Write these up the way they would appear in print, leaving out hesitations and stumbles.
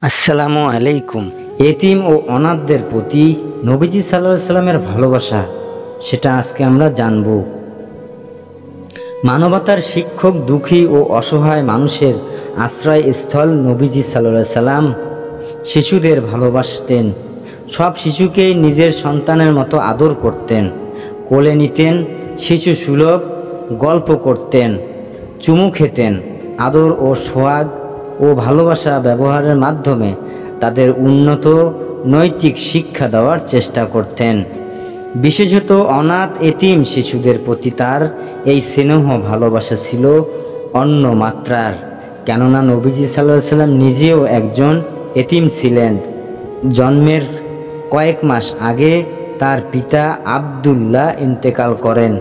আসসালামু আলাইকুম। এতিম ও অনাথদের প্রতি নবীজি সাল্লাল্লাহু আলাইহি সাল্লামের ভালোবাসা, সেটা আজকে আমরা জানব। মানবতার শিক্ষক, দুঃখী ও অসহায় মানুষের আশ্রয়স্থল নবীজি সাল্লাল্লাহু আলাইহি সাল্লাম শিশুদের ভালোবাসতেন। সব শিশুকেই নিজের সন্তানের মতো আদর করতেন, কোলে নিতেন, শিশু সুলভ গল্প করতেন, চুমু খেতেন। আদর ও সোহাগ ও ভালোবাসা ব্যবহারের মাধ্যমে তাদের উন্নত নৈতিক শিক্ষা দেওয়ার চেষ্টা করতেন। বিশেষত অনাথ এতিম শিশুদের প্রতি তার এই স্নেহ ভালোবাসা ছিল অন্য মাত্রার। কেননা নবীজি সাল্লাল্লাহু আলাইহি সাল্লাম নিজেও একজন এতিম ছিলেন। জন্মের কয়েক মাস আগে তার পিতা আব্দুল্লাহ ইন্তেকাল করেন,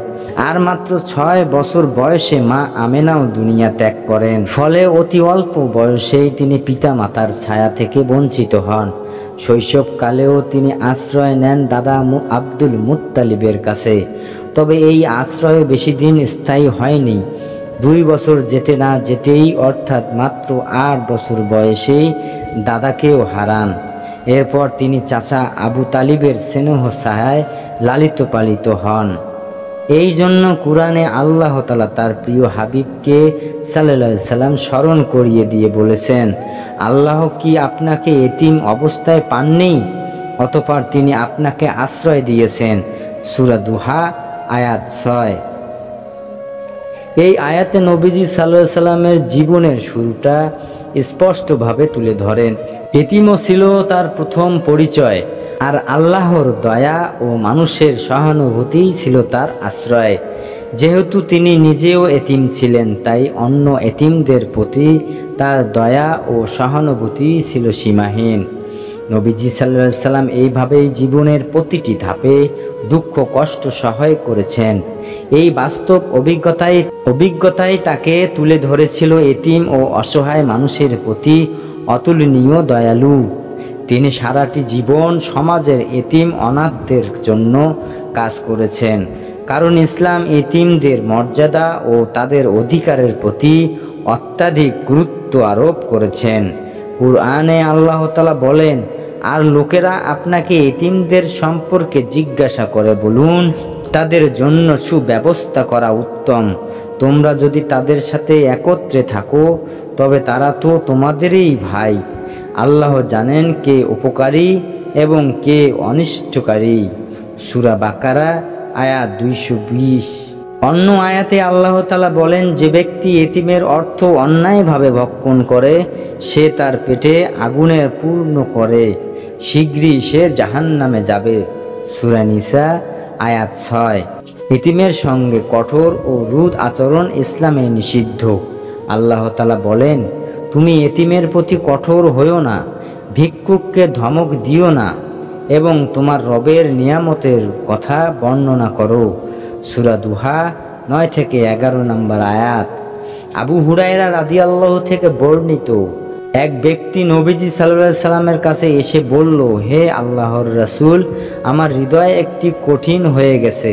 আর মাত্র 6 বছর বয়সে মা আমেনাও দুনিয়া ত্যাগ করেন। ফলে অতি অল্প বয়সেই তিনি পিতা মাতার ছায়া থেকে বঞ্চিত হন। শৈশবকালেও তিনি আশ্রয় নেন দাদা আব্দুল মুত্তালিবের কাছে। তবে এই আশ্রয় বেশি দিন স্থায়ী হয়নি। 2 বছর যেতে না যেতেই, অর্থাৎ মাত্র 8 বছর বয়সেই দাদাকেও হারান। এরপর তিনি চাচা আবু তালিবের স্নেহ ছায়ায় লালিত পালিত হন। এই জন্য কুরআনে আল্লাহ তাআলা তার প্রিয় হাবিবকে সাল্লাল্লাহু আলাইহি সাল্লাম স্মরণ করিয়ে দিয়ে বলেছেন, আল্লাহ কি আপনাকে এতিম অবস্থায় পাননি, অতঃপর তিনি আপনাকে আশ্রয় দিয়েছেন। সূরা দুহা আয়াত 6। এই আয়াতে নবীজি সাল্লাল্লাহু আলাইহি সাল্লামের জীবনের শুরুটা স্পষ্টভাবে তুলে ধরেন। এতিমও ছিল তার প্রথম পরিচয়, আর আল্লাহর দয়া ও মানুষের সহানুভূতিই ছিল তার আশ্রয়। যেহেতু তিনি নিজেও এতিম ছিলেন, তাই অন্য এতিমদের প্রতি তার দয়া ও সহানুভূতি ছিল সীমাহীন। নবীজি সাল্লাল্লাহু আলাইহি সাল্লাম এইভাবেই জীবনের প্রতিটি ধাপে দুঃখ কষ্ট সহায় করেছেন। এই বাস্তব অভিজ্ঞতাই তাকে তুলে ধরেছিল এতিম ও অসহায় মানুষের প্রতি অতুলনীয় দয়ালু। তিনি সারাটি জীবন সমাজের এতিম অনাথদের জন্য কাজ করেছেন, কারণ ইসলাম এতিমদের মর্যাদা ও তাদের অধিকারের প্রতি অত্যাধিক গুরুত্ব আরোপ করেছেন। কুরআনে আল্লাহ তাআলা বলেন, আর লোকেরা আপনাকে এতিমদের সম্পর্কে জিজ্ঞাসা করে, বলুন তাদের জন্য সুব্যবস্থা করা উত্তম। তোমরা যদি তাদের সাথে একত্রে থাকো, তবে তারা তো তোমাদেরই ভাই। আল্লাহ জানেন কে উপকারী এবং কে অনিষ্টকারী। সূরা বাকারা আয়াত 220। অন্য আয়াতে আল্লাহ তাআলা বলেন, যে ব্যক্তি এতিমের অর্থ অন্যায়ভাবে ভক্ষণ করে, সে তার পেটে আগুনের পূর্ণ করে, শীঘ্রই সে জাহান্নামে যাবে। সূরা নিসা আয়াত 6। এতিমের সঙ্গে কঠোর ও রুদ আচরণ ইসলামে নিষিদ্ধ। আল্লাহ তাআলা বলেন, তুমি এতিমের প্রতি কঠোর হইও না, ভিক্ষুককে ধমক দিও না, এবং তোমার রবের নিয়ামতের কথা বর্ণনা করো। সূরা দুহা 9 থেকে 11 নম্বর আয়াত। আবু হুরায়রা রাদিয়াল্লাহু থেকে বর্ণিত, এক ব্যক্তি নবীজি সাল্লাল্লাহু আলাইহি সাল্লামের কাছে এসে বলল, হে আল্লাহর রাসূল, আমার হৃদয় একটি কঠিন হয়ে গেছে।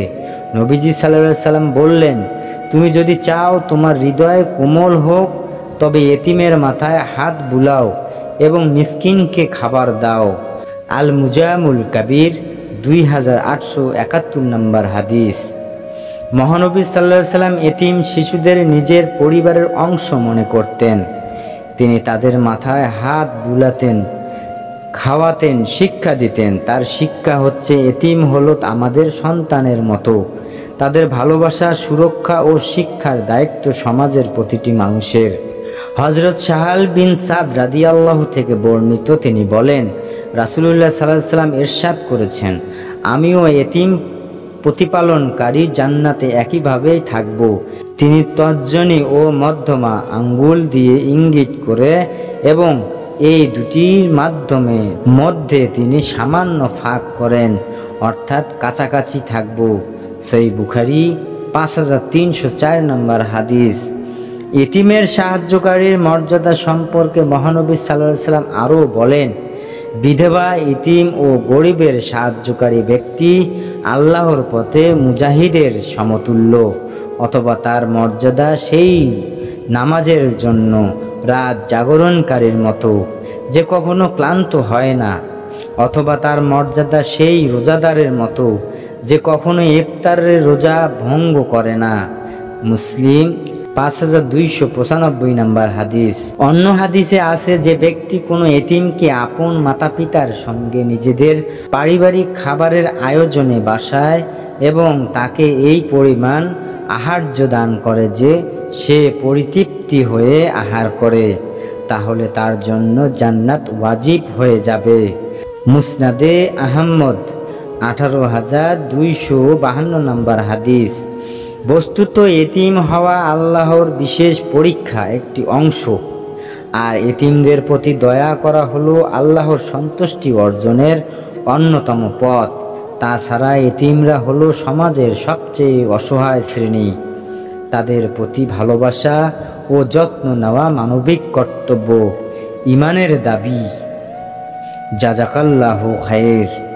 নবীজি সাল্লাল্লাহু আলাইহি সাল্লাম বললেন, তুমি যদি চাও তোমার হৃদয় কোমল হোক, তবে এতিমের মাথায় হাত বুলাও এবং মিসকিনকে খাবার দাও। আল মুজামুল কাবির 2871 নম্বর হাদিস। মহানবী সাল্লাল্লাহু আলাইহি সাল্লাম এতিম শিশুদের নিজের পরিবারের অংশ মনে করতেন। তিনি তাদের মাথায় হাত বুলাতেন, খাওয়াতেন, শিক্ষা দিতেন। তার শিক্ষা হচ্ছে, এতিম হলো আমাদের সন্তানের মতো। তাদের ভালোবাসা, সুরক্ষা ও শিক্ষার দায়িত্ব সমাজের প্রতিটি মানুষের। হযরত সাহাল বিন সাদ রাদিয়াল্লাহু থেকে বর্ণিত, তিনি বলেন, রাসূলুল্লাহ সাল্লাল্লাহু আলাইহি সাল্লাম ইরশাদ করেছেন, আমিও এতিম প্রতিপালনকারী জান্নাতে একইভাবেই থাকব। তিনি তর্জনী ও মধ্যমা আঙ্গুল দিয়ে ইঙ্গিত করে এবং এই দুটির মধ্যে তিনি সামান্য ফাঁক করেন, অর্থাৎ কাছাকাছি থাকব। সহিহ বুখারী 5304 নম্বর হাদিস। এতিমের সাহায্যকারীর মর্যাদা সম্পর্কে মহানবী সাল্লাল্লাহু আলাইহি সাল্লাম আরও বলেন, বিধবা, এতিম ও গরিবের সাহায্যকারী ব্যক্তি আল্লাহর পথে মুজাহিদের সমতুল্য, অথবা তার মর্যাদা সেই নামাজের জন্য রাত জাগরণকারীর মতো, যে কখনো ক্লান্ত হয় না, অথবা তার মর্যাদা সেই রোজাদারের মতো যে কখনো ইফতারের রোজা ভঙ্গ করে না। মুসলিম 5295 নম্বর হাদিস। অন্য হাদিসে আছে, যে ব্যক্তি কোনো এতিমকে আপন মাতা পিতার সঙ্গে নিজেদের পারিবারিক খাবারের আয়োজনে বাসায় এবং তাকে এই পরিমাণ আহার্য দান করে যে সে পরিতৃপ্তি হয়ে আহার করে, তাহলে তার জন্য জান্নাত ওয়াজিব হয়ে যাবে। মুসনাদে আহমদ 18252 নম্বর হাদিস। বস্তুত এতিম হওয়া আল্লাহর বিশেষ পরীক্ষা একটি অংশ, আর এতিমদের প্রতি দয়া করা হলো আল্লাহর সন্তুষ্টি অর্জনের অন্যতম পথ। তাছাড়া এতিমরা হলো সমাজের সবচেয়ে অসহায় শ্রেণী। তাদের প্রতি ভালোবাসা ও যত্ন নেওয়া মানবিক কর্তব্য, ইমানের দাবি। জাযাকাল্লাহু খায়র।